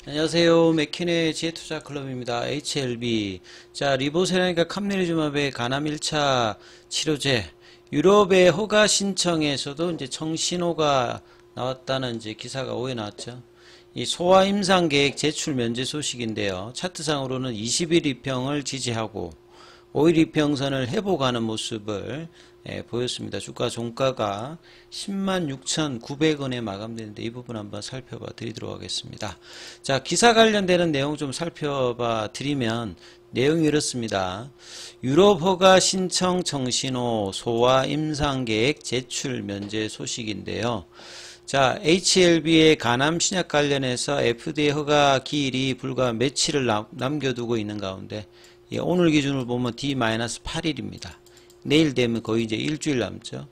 안녕하세요. 맥킨의 지혜투자클럽입니다. HLB. 자, 리보세라니까 캄네리주마브의 간암 1차 치료제. 유럽의 허가 신청에서도 이제 청신호가 나왔다는 이제 기사가 오해 나왔죠. 이 소아 임상 계획 제출 면제 소식인데요. 차트상으로는 21 이평을 지지하고 5일 이평선을 회복하는 모습을 보였습니다. 주가 종가가 106,900원에 마감되는데 이 부분 한번 살펴봐 드리도록 하겠습니다. 자, 기사 관련되는 내용 좀 살펴봐 드리면 내용이 이렇습니다. 유럽 허가 신청 청신호 소아 임상 계획 제출 면제 소식인데요. 자, HLB의 간암 신약 관련해서 FDA 허가 기일이 불과 며칠을 남겨두고 있는 가운데 오늘 기준으로 보면 D-8일입니다. 내일 되면 거의 이제 일주일 남죠.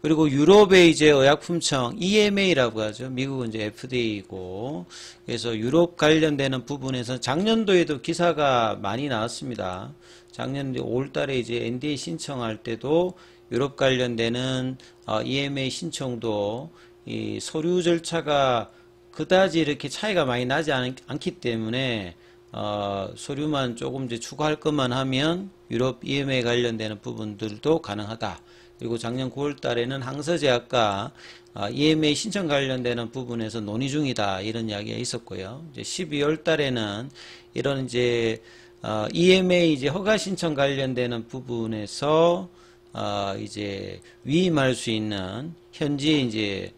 그리고 유럽의 이제 의약품청 EMA라고 하죠. 미국은 이제 FDA이고. 그래서 유럽 관련되는 부분에서 작년도에도 기사가 많이 나왔습니다. 작년도 5월달에 이제 NDA 신청할 때도 유럽 관련되는 EMA 신청도 이 서류 절차가 그다지 이렇게 차이가 많이 나지 않기 때문에 서류만 조금 이제 추가할 것만 하면 유럽 EMA 관련되는 부분들도 가능하다. 그리고 작년 9월 달에는 항서제약과 EMA 신청 관련되는 부분에서 논의 중이다. 이런 이야기가 있었고요. 이제 12월 달에는 이런 이제 EMA 이제 허가 신청 관련되는 부분에서 이제 위임할 수 있는 현지 이제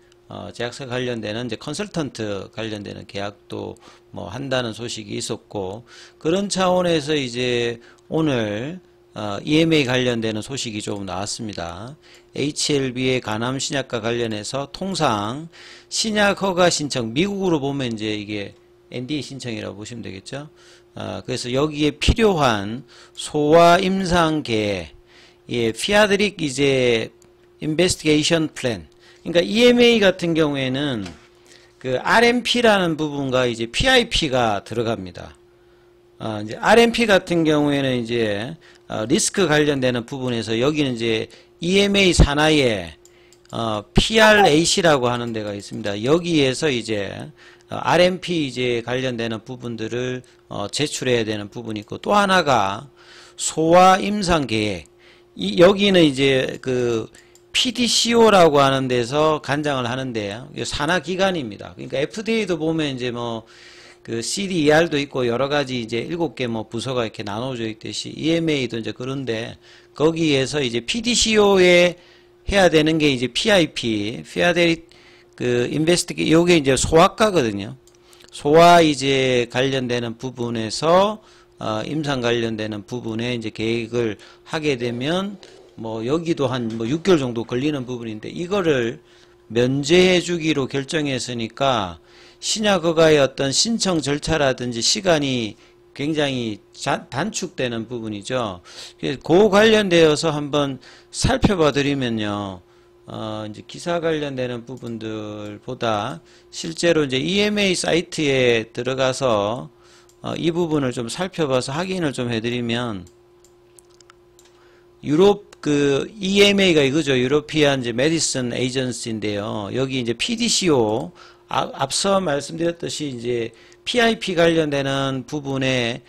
제약사 관련되는 이제 컨설턴트 관련되는 계약도 뭐 한다는 소식이 있었고, 그런 차원에서 이제 오늘 EMA 관련되는 소식이 좀 나왔습니다. HLB의 간암 신약과 관련해서 통상 신약 허가 신청, 미국으로 보면 이제 이게 NDA 신청이라고 보시면 되겠죠. 그래서 여기에 필요한 소아 임상 계획, 피아드릭 이제 인베스티게이션 플랜. 그러니까 EMA 같은 경우에는 그 RMP라는 부분과 이제 PIP가 들어갑니다. 이제 RMP 같은 경우에는 이제 리스크 관련되는 부분에서 여기는 이제 EMA 산하에 PRAC라고 하는 데가 있습니다. 여기에서 이제 RMP 이제 관련되는 부분들을 제출해야 되는 부분이 있고, 또 하나가 소아 임상 계획. 여기는 이제 그 PDCO라고 하는 데서 간장을 하는데요. 산하 기관입니다. 그러니까 FDA도 보면 이제 뭐 그 CDER도 있고 여러 가지 이제 7개 뭐 부서가 이렇게 나눠져 있듯이 EMA도 이제 그런데 거기에서 이제 PDCO에 해야 되는 게 이제 PIP, 피아데릭 그 인베스티게 요게 이제 소아과거든요. 소아 이제 관련되는 부분에서 임상 관련되는 부분에 이제 계획을 하게 되면 뭐 여기도 한 뭐 6개월 정도 걸리는 부분인데 이거를 면제해 주기로 결정했으니까 신약 허가의 어떤 신청 절차라든지 시간이 굉장히 단축되는 부분이죠. 그 관련되어서 한번 살펴봐 드리면요. 이제 기사 관련되는 부분들보다 실제로 이제 EMA 사이트에 들어가서 이 부분을 좀 살펴봐서 확인을 좀 해드리면 유럽 그 EMA가 이거죠. 유로피안 이제 메디슨 에이전시인데요. 여기 이제 PDCO 앞서 말씀드렸듯이 이제 PIP 관련되는 부분에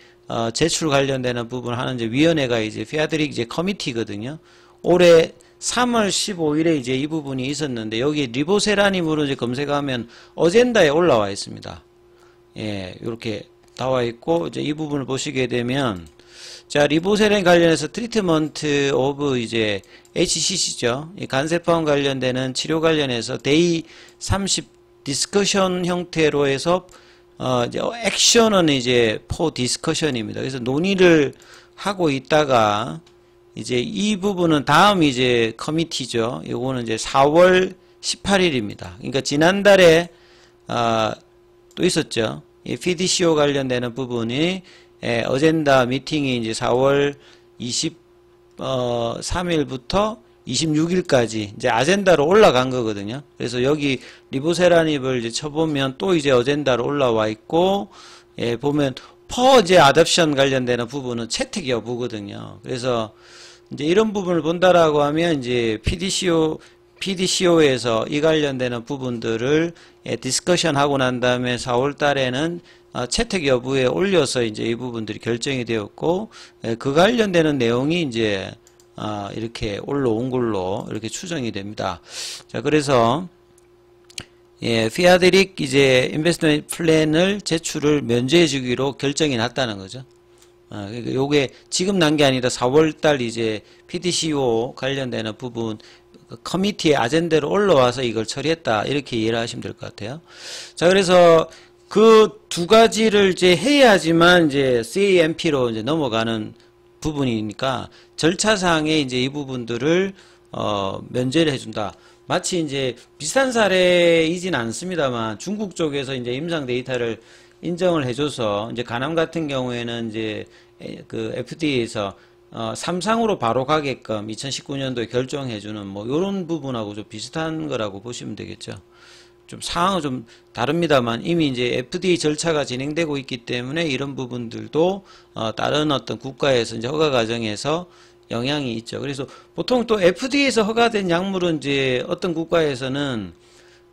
제출 관련되는 부분 하는 이제 위원회가 이제 피아드릭 이제 커미티거든요. 올해 3월 15일에 이제 이 부분이 있었는데 여기 리보세라님으로 이제 검색하면 어젠다에 올라와 있습니다. 예, 이렇게 나와 있고 이제 이 부분을 보시게 되면 자, 리보세란 관련해서 트리트먼트 오브 이제 HCC죠. 이 간세포암 관련되는 치료 관련해서 데이 30 디스커션 형태로 해서 이제 액션은 이제 포 디스커션입니다. 그래서 논의를 하고 있다가 이제 이 부분은 다음 이제 커미티죠. 요거는 이제 4월 18일입니다. 그러니까 지난달에 또 있었죠. 이 PDCO 관련되는 부분이 어젠다 미팅이 이제 4월 23일부터 26일까지 이제 아젠다로 올라간 거거든요. 그래서 여기 리보세라닙을 이제 쳐보면 또 이제 어젠다로 올라와 있고, 보면 퍼제 아답션 관련되는 부분은 채택 여부거든요. 그래서 이제 이런 부분을 본다라고 하면 이제 PDCO에서 이 관련되는 부분들을 디스커션 하고 난 다음에 4월 달에는 채택 여부에 올려서 이제 이 부분들이 결정이 되었고, 그 관련되는 내용이 이제 이렇게 올라온 걸로 이렇게 추정이 됩니다. 자, 그래서 피아드릭 이제 인베스트먼트 플랜을 제출을 면제해 주기로 결정이 났다는 거죠. 그러니까 요게 지금 난 게 아니라 4월달 이제 PDCO 관련되는 부분 커미티의 아젠다로 올라와서 이걸 처리했다, 이렇게 이해를 하시면 될 것 같아요. 자, 그래서 그 두 가지를 이제 해야지만 이제 CAMP로 이제 넘어가는 부분이니까 절차상에 이제 이 부분들을 면제를 해준다. 마치 이제 비슷한 사례이진 않습니다만 중국 쪽에서 이제 임상 데이터를 인정을 해줘서 이제 가남 같은 경우에는 이제 그 FDA에서 3상으로 바로 가게끔 2019년도에 결정해주는 뭐 이런 부분하고 좀 비슷한 거라고 보시면 되겠죠. 좀 상황은 좀 다릅니다만 이미 이제 FDA 절차가 진행되고 있기 때문에 이런 부분들도 다른 어떤 국가에서 이제 허가 과정에서 영향이 있죠. 그래서 보통 또 FDA에서 허가된 약물은 이제 어떤 국가에서는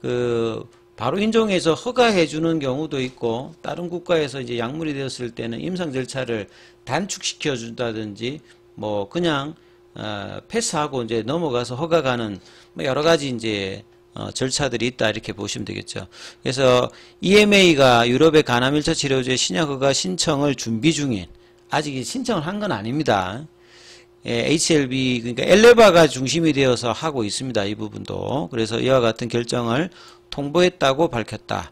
그 바로 인정해서 허가해 주는 경우도 있고, 다른 국가에서 이제 약물이 되었을 때는 임상 절차를 단축시켜 준다든지 뭐 그냥 패스하고 이제 넘어가서 허가가는 뭐 여러 가지 이제 절차들이 있다, 이렇게 보시면 되겠죠. 그래서 EMA가 유럽의 간암 1차 치료제 신약 허가 신청을 준비 중인, 아직 신청을 한 건 아닙니다. HLB, 그러니까 엘레바가 중심이 되어서 하고 있습니다, 이 부분도. 그래서 이와 같은 결정을 통보했다고 밝혔다.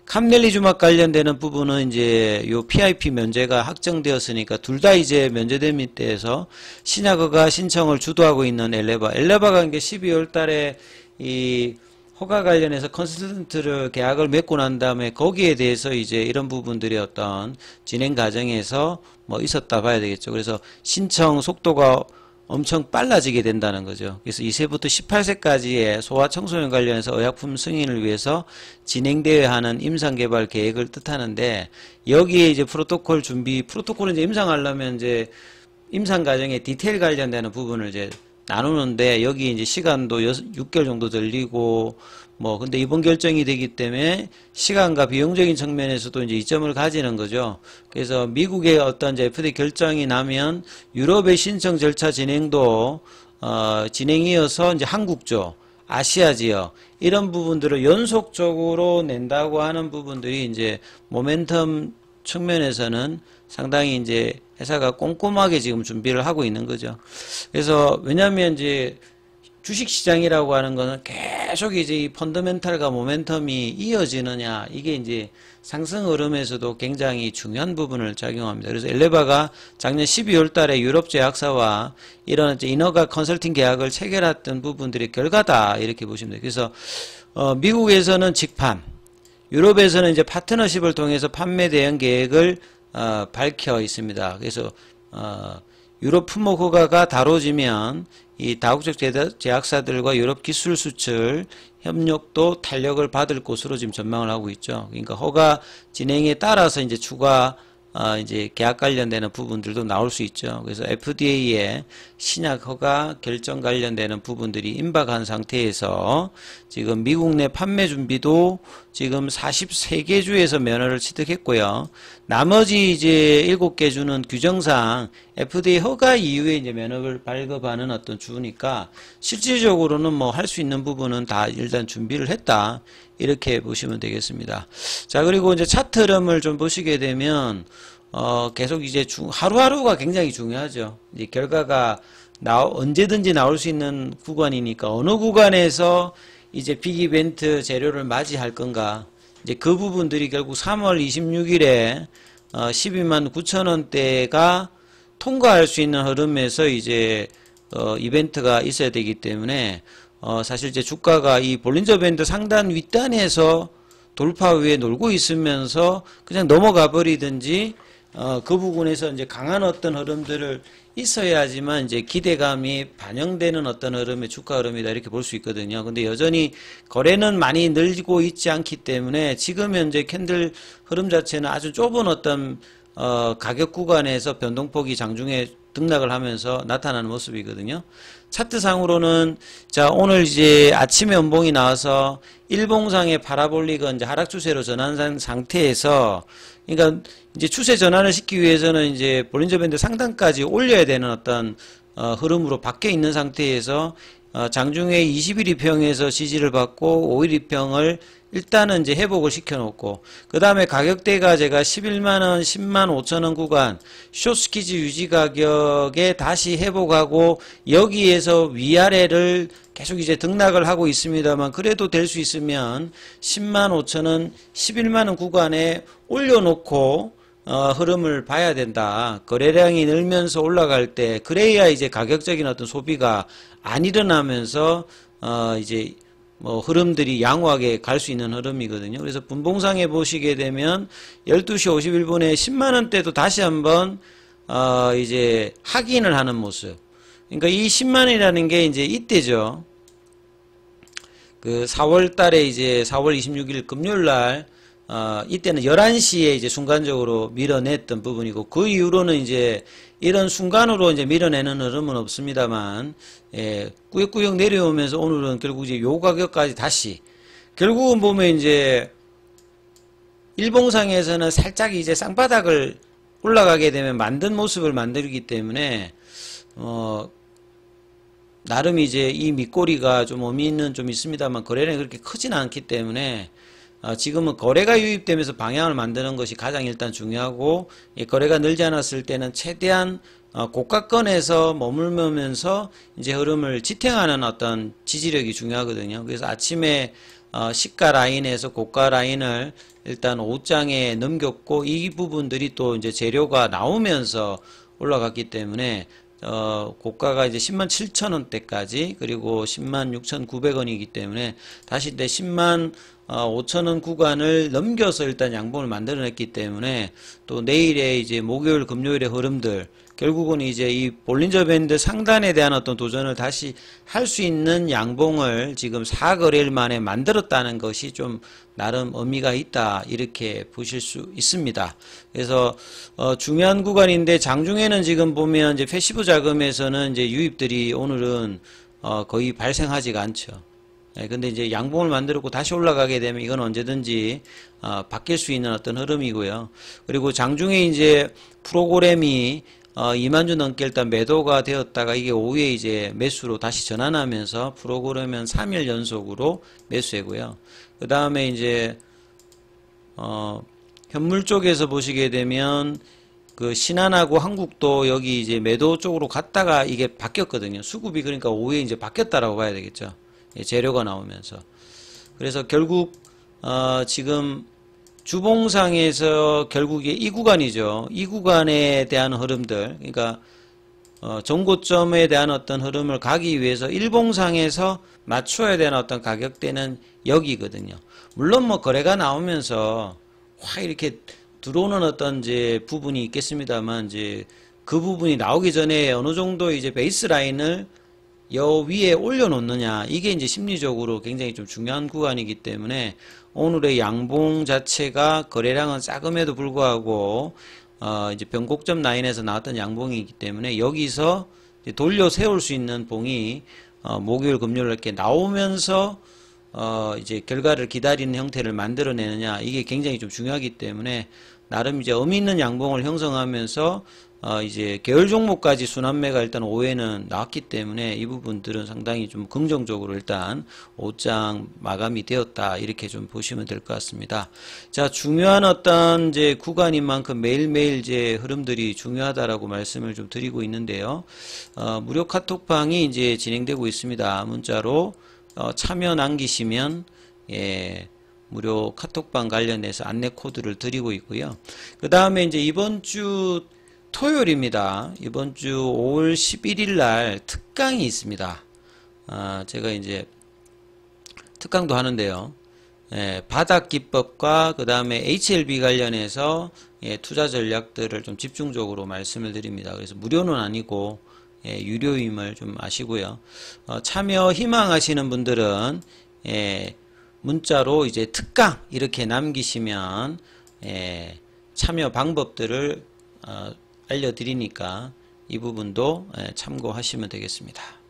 캄넬리주막 관련되는 부분은 이제 요 PIP 면제가 확정되었으니까 둘 다 이제 면제된 밑에서 신약 허가 신청을 주도하고 있는 엘레바가 이게 12월 달에 이 허가 관련해서 컨설턴트를 계약을 맺고 난 다음에 거기에 대해서 이제 이런 부분들이 어떤 진행 과정에서 뭐 있었다 봐야 되겠죠. 그래서 신청 속도가 엄청 빨라지게 된다는 거죠. 그래서 2세부터 18세까지의 소아 청소년 관련해서 의약품 승인을 위해서 진행되어야 하는 임상개발 계획을 뜻하는데, 여기에 이제 프로토콜 준비, 프로토콜은 이제 임상하려면 이제 임상 과정에 디테일 관련되는 부분을 이제 나누는데, 여기 이제 시간도 6개월 정도 들리고, 뭐, 근데 이번 결정이 되기 때문에 시간과 비용적인 측면에서도 이제 이점을 가지는 거죠. 그래서 미국의 어떤 이제 FDA 결정이 나면 유럽의 신청 절차 진행도, 진행이어서 이제 한국 쪽, 아시아 지역, 이런 부분들을 연속적으로 낸다고 하는 부분들이 이제 모멘텀 측면에서는 상당히 이제 회사가 꼼꼼하게 지금 준비를 하고 있는 거죠. 그래서 왜냐하면 이제 주식시장이라고 하는 거는 계속 이제 이 펀더멘탈과 모멘텀이 이어지느냐, 이게 이제 상승 흐름에서도 굉장히 중요한 부분을 작용합니다. 그래서 엘레바가 작년 12월 달에 유럽 제약사와 이런 이제 인허가 컨설팅 계약을 체결했던 부분들의 결과다, 이렇게 보시면 돼요. 그래서 미국에서는 직판, 유럽에서는 이제 파트너십을 통해서 판매 대응 계획을 밝혀 있습니다. 그래서 유럽 품목 허가가 다뤄지면 이 다국적 제약사들과 유럽 기술 수출 협력도 탄력을 받을 것으로 지금 전망을 하고 있죠. 그러니까 허가 진행에 따라서 이제 추가 이제 계약 관련되는 부분들도 나올 수 있죠. 그래서 FDA의 신약 허가 결정 관련되는 부분들이 임박한 상태에서 지금 미국 내 판매 준비도 지금 43개 주에서 면허를 취득했고요. 나머지 이제 7개 주는 규정상 FDA 허가 이후에 이제 면허를 발급하는 어떤 주니까 실질적으로는 뭐 할 수 있는 부분은 다 일단 준비를 했다, 이렇게 보시면 되겠습니다. 자, 그리고 이제 차트 흐름을 좀 보시게 되면 계속 이제 하루하루가 굉장히 중요하죠. 이제 결과가 언제든지 나올 수 있는 구간이니까 어느 구간에서 이제 빅 이벤트 재료를 맞이할 건가, 이제 그 부분들이 결국 3월 26일에 12만 9천 원대가 통과할 수 있는 흐름에서 이제 이벤트가 있어야 되기 때문에 사실 이제 주가가 이 볼린저 밴드 상단 윗단에서 돌파 위에 놀고 있으면서 그냥 넘어가 버리든지 그 부분에서 이제 강한 어떤 흐름들을 있어야지만 이제 기대감이 반영되는 어떤 흐름의 주가 흐름이다, 이렇게 볼 수 있거든요. 근데 여전히 거래는 많이 늘고 있지 않기 때문에 지금 현재 캔들 흐름 자체는 아주 좁은 어떤 가격 구간에서 변동폭이 장중에 등락을 하면서 나타나는 모습이거든요. 차트상으로는 자, 오늘 이제 아침에 음봉이 나와서 일봉상의 파라볼릭은 이제 하락 추세로 전환한 상태에서, 그러니까 이제 추세 전환을 시키기 위해서는 이제 볼린저 밴드 상단까지 올려야 되는 어떤 흐름으로 바뀌어 있는 상태에서 장중에 20일 이평에서 지지를 받고 5일 이평을 일단은 이제 회복을 시켜놓고, 그 다음에 가격대가 제가 11만원, 10만 5천원 구간 숏스키즈 유지 가격에 다시 회복하고 여기에서 위아래를 계속 이제 등락을 하고 있습니다만, 그래도 될 수 있으면 10만 5천원, 11만원 구간에 올려놓고 흐름을 봐야 된다. 거래량이 늘면서 올라갈 때 그래야 이제 가격적인 어떤 소비가 안 일어나면서 이제 뭐 흐름들이 양호하게 갈 수 있는 흐름이거든요. 그래서 분봉상에 보시게 되면 12시 51분에 10만원대도 다시 한번 이제 확인을 하는 모습. 그러니까 이 10만원이라는 게 이제 이때죠. 그 4월 달에 이제 4월 26일 금요일 날 이때는 11시에 이제 순간적으로 밀어냈던 부분이고, 그 이후로는 이제 이런 순간으로 이제 밀어내는 흐름은 없습니다만, 꾸역꾸역 내려오면서 오늘은 결국 이제 요 가격까지 다시, 결국은 보면 이제 일봉상에서는 살짝 이제 쌍바닥을 올라가게 되면 만든 모습을 만들기 때문에, 나름 이제 이 밑꼬리가 좀 의미는 좀 있습니다만 거래량이 그렇게 크진 않기 때문에 지금은 거래가 유입되면서 방향을 만드는 것이 가장 일단 중요하고, 거래가 늘지 않았을 때는 최대한 고가권에서 머물면서 이제 흐름을 지탱하는 어떤 지지력이 중요하거든요. 그래서 아침에 시가 라인에서 고가 라인을 일단 5장에 넘겼고, 이 부분들이 또 이제 재료가 나오면서 올라갔기 때문에 고가가 이제 10만 7천원대까지, 그리고 10만 6,900원이기 때문에 다시 이제 10만 5천원 구간을 넘겨서 일단 양봉을 만들어냈기 때문에, 또 내일의 이제 목요일 금요일의 흐름들, 결국은 이제 이 볼린저 밴드 상단에 대한 어떤 도전을 다시 할 수 있는 양봉을 지금 4거래일 만에 만들었다는 것이 좀 나름 의미가 있다, 이렇게 보실 수 있습니다. 그래서 중요한 구간인데, 장중에는 지금 보면 이제 패시브 자금에서는 이제 유입들이 오늘은 거의 발생하지가 않죠. 근데 이제 양봉을 만들었고 다시 올라가게 되면 이건 언제든지 바뀔 수 있는 어떤 흐름이고요. 그리고 장중에 이제 프로그램이 2만 주 넘게 일단 매도가 되었다가 이게 오후에 이제 매수로 다시 전환하면서 프로그램은 3일 연속으로 매수이고요. 그 다음에 이제 현물 쪽에서 보시게 되면 그 신한하고 한국도 여기 이제 매도 쪽으로 갔다가 이게 바뀌었거든요. 수급이 그러니까 오후에 이제 바뀌었다라고 봐야 되겠죠. 재료가 나오면서. 그래서 결국 지금 주봉상에서 결국에 이 구간이죠. 이 구간에 대한 흐름들, 그러니까 전고점에 대한 어떤 흐름을 가기 위해서 일봉상에서 맞춰야 되는 어떤 가격대는 여기거든요. 물론 뭐 거래가 나오면서 확 이렇게 들어오는 어떤 이제 부분이 있겠습니다만, 이제 그 부분이 나오기 전에 어느 정도 이제 베이스 라인을 여 위에 올려놓느냐, 이게 이제 심리적으로 굉장히 좀 중요한 구간이기 때문에, 오늘의 양봉 자체가 거래량은 작음에도 불구하고 이제 변곡점 라인에서 나왔던 양봉이기 때문에, 여기서 이제 돌려 세울 수 있는 봉이 목요일 금요일 이렇게 나오면서 이제 결과를 기다리는 형태를 만들어내느냐, 이게 굉장히 좀 중요하기 때문에, 나름 이제 의미 있는 양봉을 형성하면서 이제 계열 종목까지 순환매가 일단 5회는 나왔기 때문에, 이 부분들은 상당히 좀 긍정적으로 일단 5장 마감이 되었다, 이렇게 좀 보시면 될 것 같습니다. 자, 중요한 어떤 이제 구간인 만큼 매일매일 이제 흐름들이 중요하다라고 말씀을 좀 드리고 있는데요. 무료 카톡방이 이제 진행되고 있습니다. 문자로 참여 남기시면 무료 카톡방 관련해서 안내 코드를 드리고 있고요. 그 다음에 이제 이번 주 토요일입니다. 이번 주 5월 11일 날 특강이 있습니다. 제가 이제 특강도 하는데요. 바닥 기법과 그 다음에 HLB 관련해서 투자 전략들을 좀 집중적으로 말씀을 드립니다. 그래서 무료는 아니고 유료임을 좀 아시고요. 참여 희망하시는 분들은 문자로 이제 특강 이렇게 남기시면 참여 방법들을 알려드리니까 이 부분도 참고하시면 되겠습니다.